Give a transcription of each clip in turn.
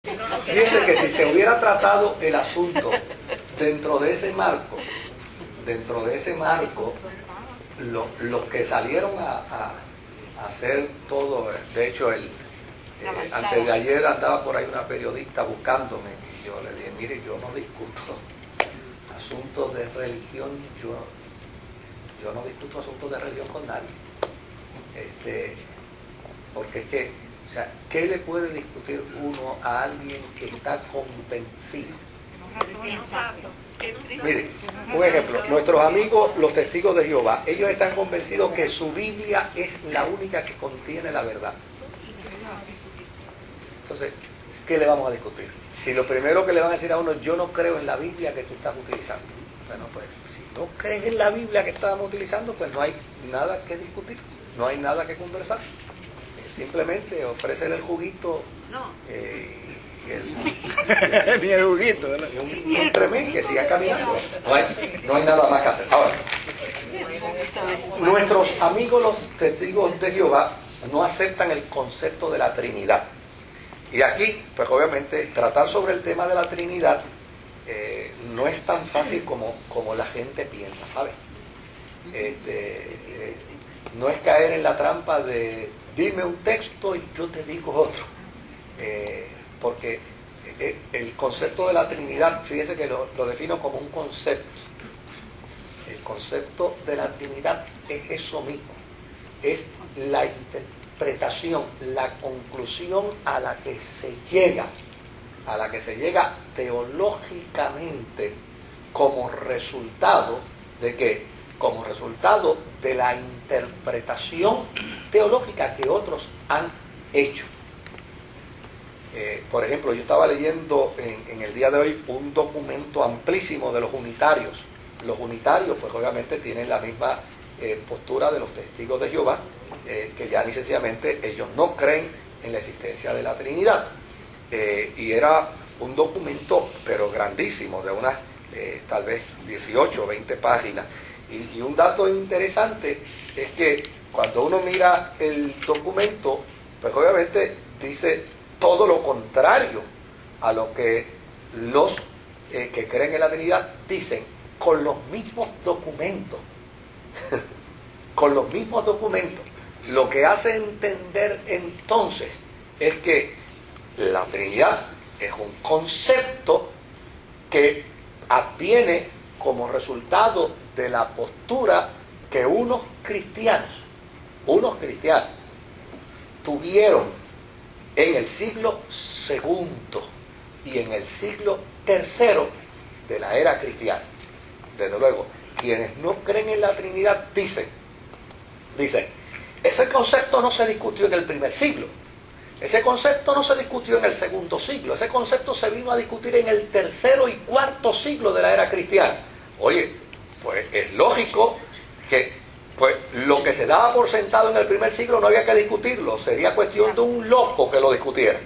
Fíjense que si se hubiera tratado el asunto dentro de ese marco, los que salieron a hacer todo, de hecho antes de ayer andaba por ahí una periodista buscándome y yo le dije, mire, yo no discuto asuntos de religión, yo no discuto asuntos de religión con nadie, porque es que, o sea, ¿qué le puede discutir uno a alguien que está convencido? Mire, un ejemplo, nuestros amigos los testigos de Jehová, ellos están convencidos que su Biblia es la única que contiene la verdad. Entonces, ¿qué le vamos a discutir? Si lo primero que le van a decir a uno, yo no creo en la Biblia que tú estás utilizando. Bueno, pues, si no crees en la Biblia que estábamos utilizando, pues no hay nada que discutir, no hay nada que conversar. Simplemente ofrecer el juguito ni el juguito, ¿verdad? un tremendo que siga caminando. No hay nada más que hacer. Ahora, nuestros amigos los testigos de Jehová no aceptan el concepto de la Trinidad. Y aquí, pues obviamente, tratar sobre el tema de la Trinidad no es tan fácil como la gente piensa, ¿sabes? No es caer en la trampa de dime un texto y yo te digo otro, porque el concepto de la Trinidad, fíjese que lo defino como un concepto. El concepto de la Trinidad es eso mismo, es la interpretación, la conclusión a la que se llega teológicamente como resultado de que como resultado de la interpretación teológica que otros han hecho. Por ejemplo, yo estaba leyendo en el día de hoy un documento amplísimo de los unitarios. Los unitarios, pues obviamente tienen la misma postura de los testigos de Jehová, que ya ni sencillamente ellos no creen en la existencia de la Trinidad. Y era un documento, pero grandísimo, de unas tal vez 18 o 20 páginas. Y un dato interesante es que cuando uno mira el documento, pues obviamente dice todo lo contrario a lo que los que creen en la Trinidad dicen, con los mismos documentos. Con los mismos documentos. Lo que hace entender entonces es que la Trinidad es un concepto que adviene como resultado de la postura que unos cristianos tuvieron en el siglo segundo y en el siglo tercero de la era cristiana. Desde luego, quienes no creen en la Trinidad dicen, ese concepto no se discutió en el primer siglo, ese concepto no se discutió en el segundo siglo, ese concepto se vino a discutir en el tercero y cuarto siglo de la era cristiana. Oye, pues es lógico que pues lo que se daba por sentado en el primer siglo no había que discutirlo, sería cuestión de un loco que lo discutiera.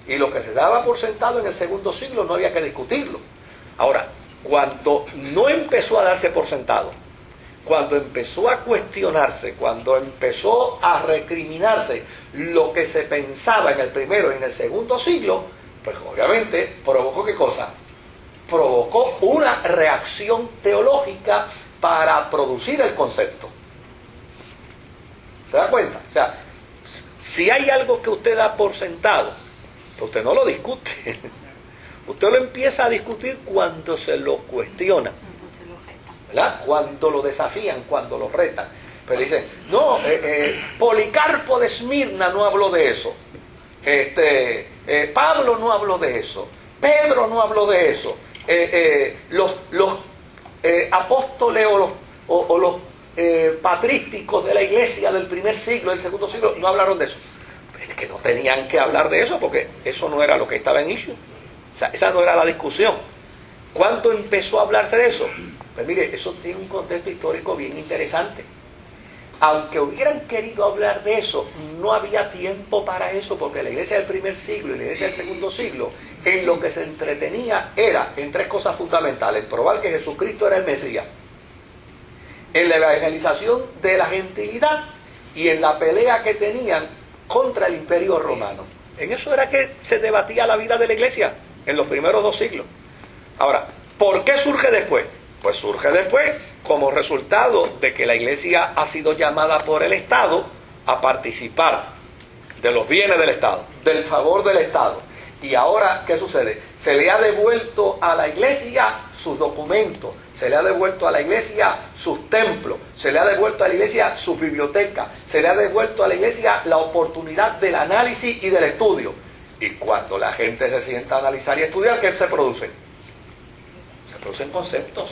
Y lo que se daba por sentado en el segundo siglo no había que discutirlo. Ahora, cuando no empezó a darse por sentado, cuando empezó a cuestionarse, cuando empezó a recriminarse lo que se pensaba en el primero y en el segundo siglo, pues obviamente provocó ¿qué cosa? Provocó una reacción teológica para producir el concepto. ¿Se da cuenta? O sea, si hay algo que usted da por sentado, pues usted no lo discute. Usted lo empieza a discutir cuando se lo cuestiona, ¿verdad? Cuando lo desafían, cuando lo retan. Pero dicen, no, Policarpo de Esmirna no habló de eso. Pablo no habló de eso. Pedro no habló de eso. Los apóstoles o los patrísticos de la iglesia del primer siglo, del segundo siglo, no hablaron de eso. Es que no tenían que hablar de eso porque eso no era lo que estaba en issue. O sea, esa no era la discusión. ¿Cuándo empezó a hablarse de eso? Pues mire, eso tiene un contexto histórico bien interesante. Aunque hubieran querido hablar de eso, no había tiempo para eso, porque la iglesia del primer siglo y la iglesia del segundo siglo, en lo que se entretenía era en tres cosas fundamentales: en probar que Jesucristo era el Mesías, en la evangelización de la gentilidad y en la pelea que tenían contra el imperio romano. En eso era que se debatía la vida de la iglesia en los primeros 2 siglos. Ahora, ¿por qué surge después? Pues surge después como resultado de que la iglesia ha sido llamada por el Estado a participar de los bienes del Estado, del favor del Estado. Y ahora, ¿qué sucede? Se le ha devuelto a la iglesia sus documentos, se le ha devuelto a la iglesia sus templos, se le ha devuelto a la iglesia sus bibliotecas, se le ha devuelto a la iglesia la oportunidad del análisis y del estudio. Y cuando la gente se sienta a analizar y estudiar, ¿qué se produce? Se producen conceptos.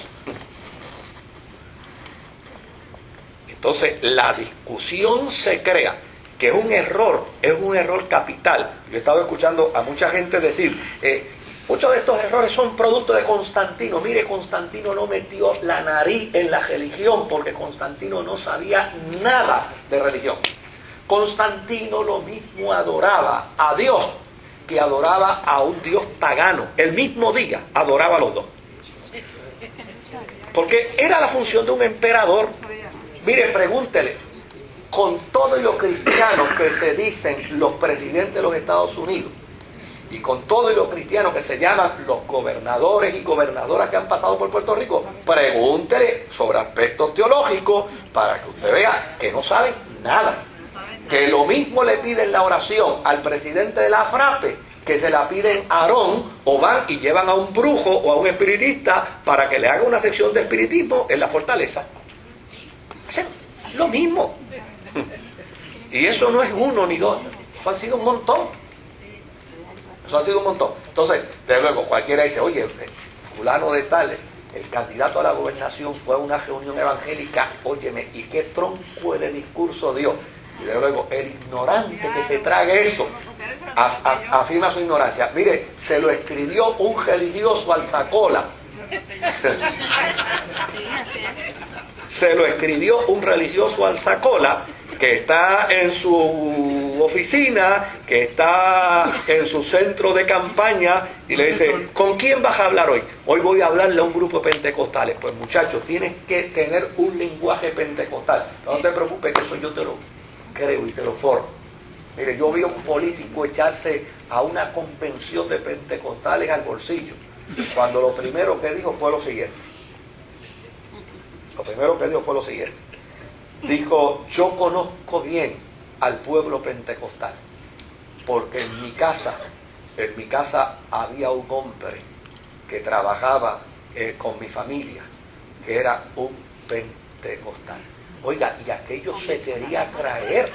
Entonces, la discusión se crea, que es un error capital. Yo he estado escuchando a mucha gente decir, muchos de estos errores son producto de Constantino. Mire, Constantino no metió la nariz en la religión porque Constantino no sabía nada de religión. Constantino lo mismo adoraba a Dios que adoraba a un Dios pagano. El mismo día adoraba a los dos. Porque era la función de un emperador. Mire, pregúntele, con todos los cristianos que se dicen los presidentes de los Estados Unidos, y con todos los cristianos que se llaman los gobernadores y gobernadoras que han pasado por Puerto Rico, pregúntele sobre aspectos teológicos para que usted vea que no saben nada. Que lo mismo le piden la oración al presidente de la FRAPE que se la piden a Aarón, o van y llevan a un brujo o a un espiritista para que le haga una sección de espiritismo en la fortaleza. Es lo mismo. Y eso no es uno ni dos, eso ha sido un montón. Eso ha sido un montón. Entonces, de luego, cualquiera dice, oye, fulano de tal, el candidato a la gobernación fue a una reunión evangélica, óyeme, ¿y qué tronco de discurso dio? Y de luego, el ignorante que se trague eso, afirma su ignorancia. Mire, se lo escribió un religioso alzacola. Se lo escribió un religioso alzacola que está en su oficina, que está en su centro de campaña, y le dice, ¿con quién vas a hablar hoy? Hoy voy a hablarle a un grupo de pentecostales. Pues muchachos, tienes que tener un lenguaje pentecostal. No te preocupes, que eso yo te lo creo y te lo formo. Mire, yo vi a un político echarse a una convención de pentecostales al bolsillo, cuando lo primero que dijo fue lo siguiente. Dijo, yo conozco bien al pueblo pentecostal, porque en mi casa había un hombre que trabajaba con mi familia, que era un pentecostal. Oiga, y aquello se quería traer.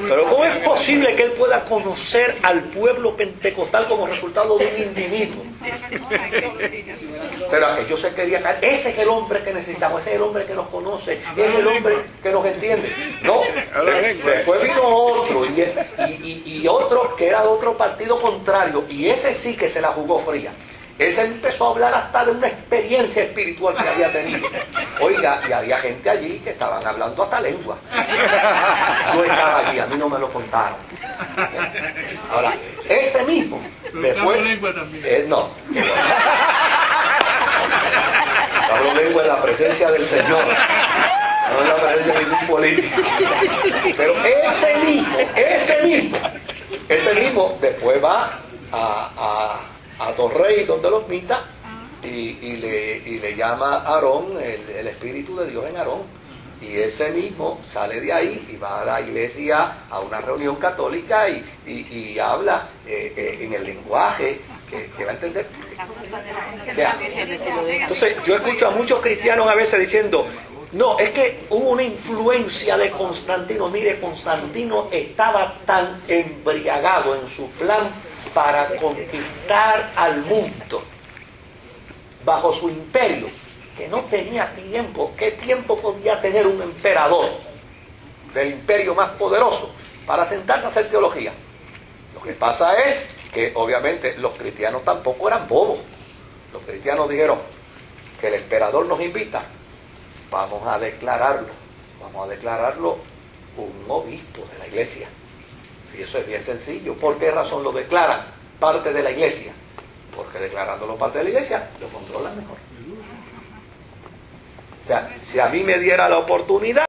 Pero ¿cómo es posible que él pueda conocer al pueblo pentecostal como resultado de un individuo? Pero aquello se quería traer. Ese es el hombre que necesitamos, ese es el hombre que nos conoce, ese es el hombre que nos entiende. No, después vino otro, y otro que era de otro partido contrario, y ese sí que se la jugó fría. Ese empezó a hablar hasta de una experiencia espiritual que había tenido. Oiga, y había gente allí que estaban hablando hasta lengua. Yo estaba allí, a mí no me lo contaron. Ahora, ese mismo, después... no. Hablo lengua en la presencia del Señor, no en la presencia de ningún político. Pero ese mismo después va a Torrey, donde los mita, y le llama a Aarón, el Espíritu de Dios en Aarón, y ese mismo sale de ahí y va a la iglesia a una reunión católica y habla en el lenguaje que va a entender. O sea, entonces yo escucho a muchos cristianos a veces diciendo, no, es que hubo una influencia de Constantino. Mire, Constantino estaba tan embriagado en su plan para conquistar al mundo bajo su imperio, que no tenía tiempo. ¿Qué tiempo podía tener un emperador del imperio más poderoso para sentarse a hacer teología? Lo que pasa es que obviamente los cristianos tampoco eran bobos. Los cristianos dijeron que el emperador nos invita, vamos a declararlo un obispo de la iglesia. Y eso es bien sencillo. ¿Por qué razón lo declaran parte de la iglesia? Porque declarándolo parte de la iglesia, lo controlan mejor. O sea, si a mí me diera la oportunidad,